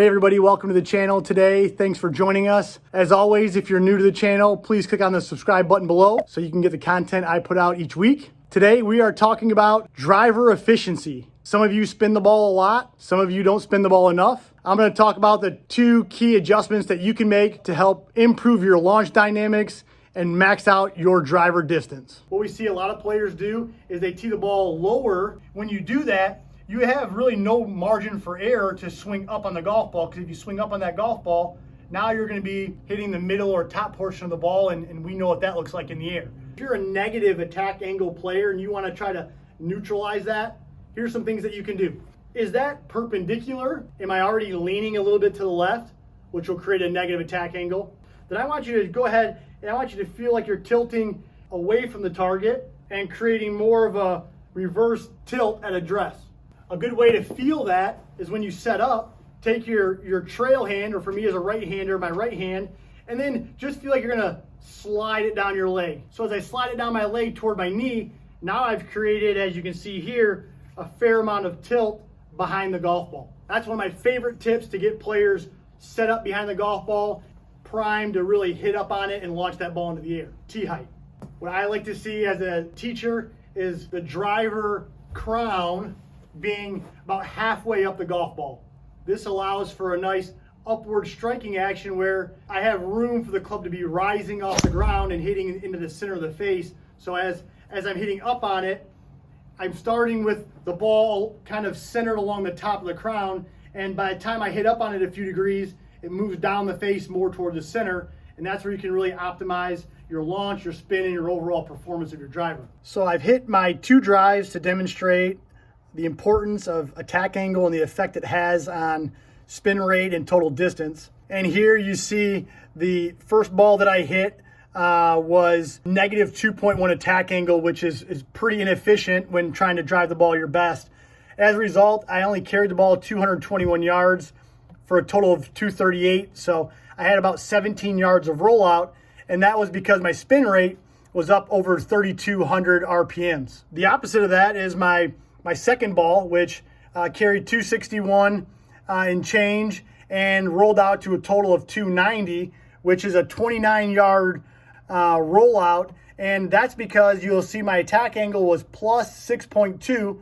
Hey everybody, welcome to the channel today. Thanks for joining us. As always, if you're new to the channel, please click on the subscribe button below so you can get the content I put out each week. Today we are talking about driver efficiency. Some of you spin the ball a lot, some of you don't spin the ball enough. I'm going to talk about the 2 key adjustments that you can make to help improve your launch dynamics and max out your driver distance. What we see a lot of players do is they tee the ball lower. When you do that, you have really no margin for error to swing up on the golf ball, because if you swing up on that golf ball, now you're going to be hitting the middle or top portion of the ball, and we know what that looks like in the air. If you're a negative attack angle player and you want to try to neutralize that, here's some things that you can do. Is that perpendicular? Am I already leaning a little bit to the left, which will create a negative attack angle? Then I want you to go ahead and I want you to feel like you're tilting away from the target and creating more of a reverse tilt at address. A good way to feel that is when you set up, take your trail hand, or for me as a right-hander, my right hand, and then just feel like you're gonna slide it down your leg. So as I slide it down my leg toward my knee, now I've created, as you can see here, a fair amount of tilt behind the golf ball. That's one of my favorite tips to get players set up behind the golf ball, primed to really hit up on it and launch that ball into the air. Tee height. What I like to see as a teacher is the driver crown being about halfway up the golf ball. This allows for a nice upward striking action where I have room for the club to be rising off the ground and hitting into the center of the face. So as I'm hitting up on it, I'm starting with the ball kind of centered along the top of the crown, and by the time I hit up on it a few degrees, it moves down the face more toward the center, and that's where you can really optimize your launch, your spin, and your overall performance of your driver. So I've hit my 2 drives to demonstrate the importance of attack angle and the effect it has on spin rate and total distance. And here you see the first ball that I hit was negative 2.1 attack angle, which is pretty inefficient when trying to drive the ball your best. As a result, I only carried the ball 221 yards for a total of 238. So I had about 17 yards of rollout, and that was because my spin rate was up over 3,200 RPMs. The opposite of that is my second ball, which carried 261 and change and rolled out to a total of 290, which is a 29-yard rollout. And that's because you'll see my attack angle was plus 6.2,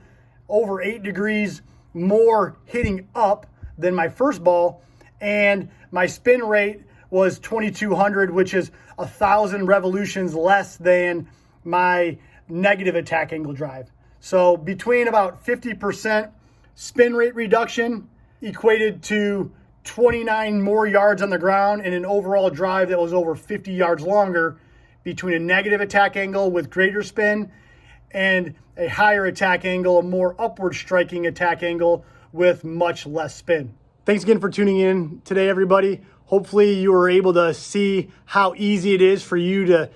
over 8 degrees more hitting up than my first ball. And my spin rate was 2,200, which is 1,000 revolutions less than my negative attack angle drive. So between about 50% spin rate reduction equated to 29 more yards on the ground and an overall drive that was over 50 yards longer, between a negative attack angle with greater spin and a higher attack angle, a more upward striking attack angle with much less spin. Thanks again for tuning in today, everybody. Hopefully you were able to see how easy it is for you to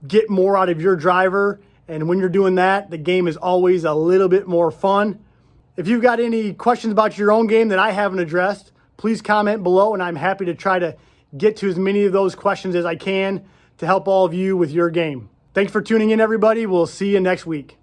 get more out of your driver. And when you're doing that, the game is always a little bit more fun. If you've got any questions about your own game that I haven't addressed, please comment below, and I'm happy to try to get to as many of those questions as I can to help all of you with your game. Thanks for tuning in, everybody. We'll see you next week.